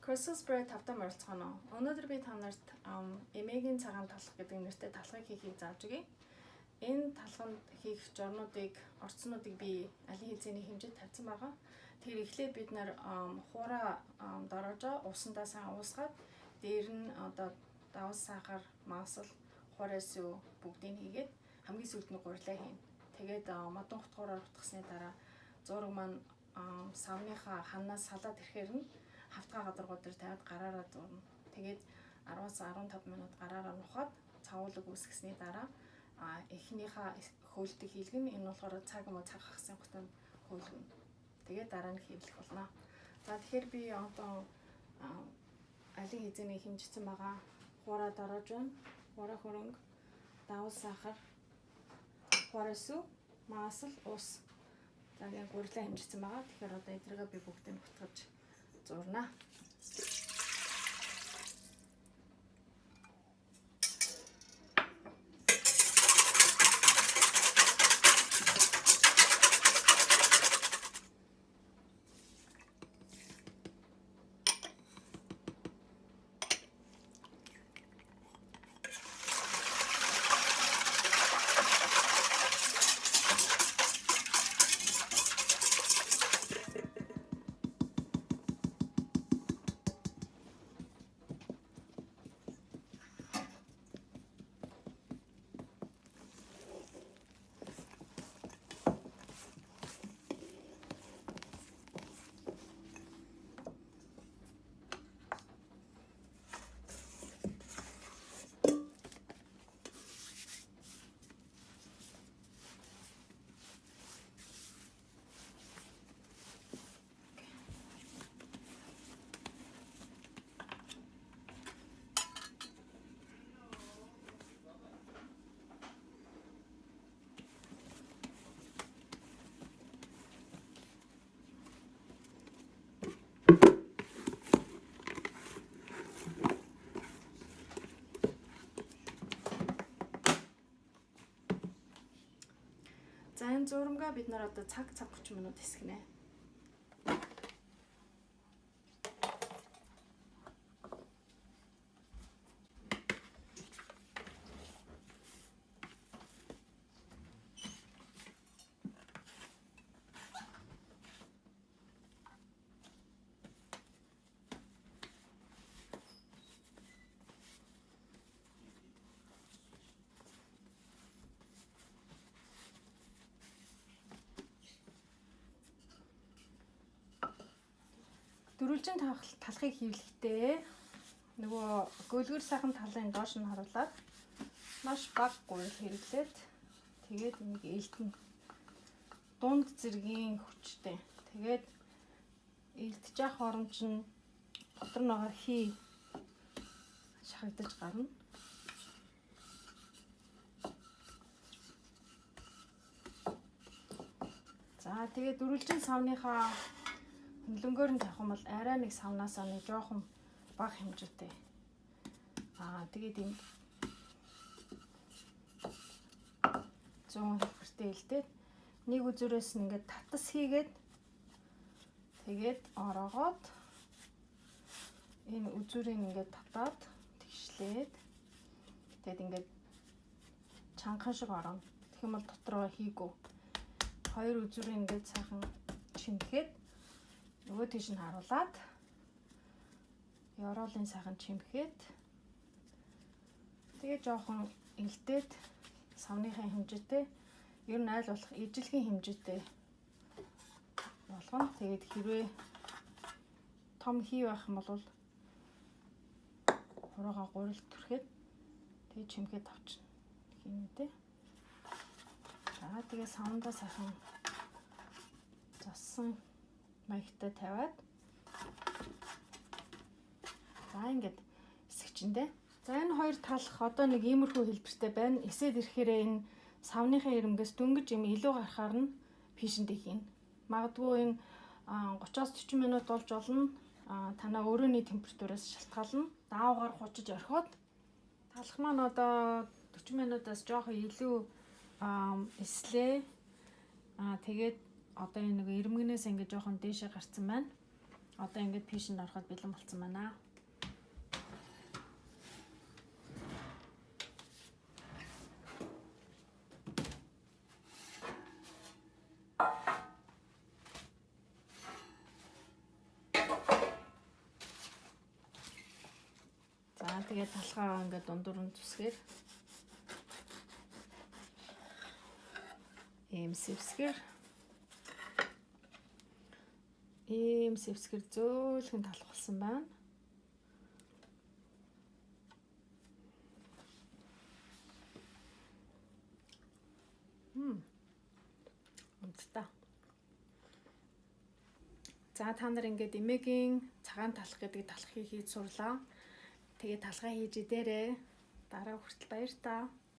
Crystal Spray тавтан морилцгоно. Өнөөдөр би та нарт эмээгийн цагаан талах гэдэг нэртэй талхыг хийхийг зааж өгье. Энэ талханд хийх жорнуудыг, орцнуудыг би алин хязгаарны хэмжээнд тавьсан байгаа. Тэгэхээр эхлээд бид нар хуураа дороожоо усандаа сайн уусгаад дээр нь одоо давс сахар, маасал, хуурай сүв бүгдийг хийгээд хамгийн сүүлд нь гурилаа хийнэ. Тэгээд модон хутгуураар утгасны дараа зураг маань савныхаа ханаас салаад ирэхээр нь хавтгай гадаргууд дээр тавиад гараараа зурна. Тэгээд 10-аас 15 минут гараараа нухаад цавуулаг үүсгэсний дараа эхнийхээ хөөлтөг хийлгэн энэ болохоор цаг муу цаг хагасын гутанд хөөлгөн. Тэгээд дараа нь хийвлэх болно. За тэгэхээр би одоо алин хязгаарыг хэмжсэн байгаа. Хуурай дороож байна. Хуурай хөрөнгө, давс сахар, хуурай сүв, маасал, ус. За яг гурилаа хэмжсэн байгаа. Тэгэхээр одоо эдрийгээ би бүгдийг нутгаж зурна. За энэ зурмгаа бид нар одоо цаг 30 минут хэсгэнэ. Дөрвөлжин талхыг хийвлэхдээ нөгөө гөлгөр сайхан талын доош нь харуулад маш бага гурил хэрэглээд тэгээд нэг элтэн дунд зэргийн хүчтэй. Тэгээд элтж явах орон чинь дотор нөгөө хий шахагдаж гарна. За тэгээд дөрвөлжин савныхаа хөндлөнгөөр нь тавих юм бол арай нэг савнаасаа нэг жоохон бага хэмжээтэй. Тэгээд энэ 100 хэлбэртэй илдээд нэг үзүүрээс нь ингээд татас хийгээд тэгээд ороогоод энэ үзүүрийг ингээд татаад тэгшлээд тэгээд ингээд чангахан шиг орно. Тэгэх юм бол дотроо хийгүү. Хоёр үзүүрийг ингээд сайхан чимгээд нөгөө тийш нь харуулад ёроолын сайхан чимхэд тэгээ жоохон илтээд савныхаа хэмжээтэй ер нь айл болох ижилхэн хэмжээтэй болгоно. Тэгээд хэрвээ том хий байх юм бол хуруугаа гурил түрхэд тэгээ чимгээд авчна. Хийнэтэй. За тэгээ савндаа сайхан зассан маягтай тавиад за ингээд хэсэгчэндээ. За энэ хоёр талх одоо нэг иймэрхүү хэлбэртэй байна. Эсээд ирэхээр энэ савныхаа ирэмгээс дөнгөж юм илүү гарахаар нь фишэндээ хийнэ. Магадгүй энэ 30-аас 40 минут болж болно. Танаа өрөөний температураас шалтгаална. Даавгаар хучиж орхиод талх маань одоо 40 минутаас жоохон илүү эслээ. Тэгээд одоо энэ нэг ирмэгнээс ингээд жоохон дээшээ гарцсан байна. Одоо ингээд пишэнд ороход бэлэн болсон байна. За тэгээд талхаа ингээд дундуур нь зүсгээр ийм сэвсгэр зөөлхөн талхалсан байна. Унттай. За та нар ингээд эмээгийн цагаан талх гэдэг талхыг хийж сурлаа. Тэгээд талхаа хийж идээрэй. Дараа хүртэл баяр таа.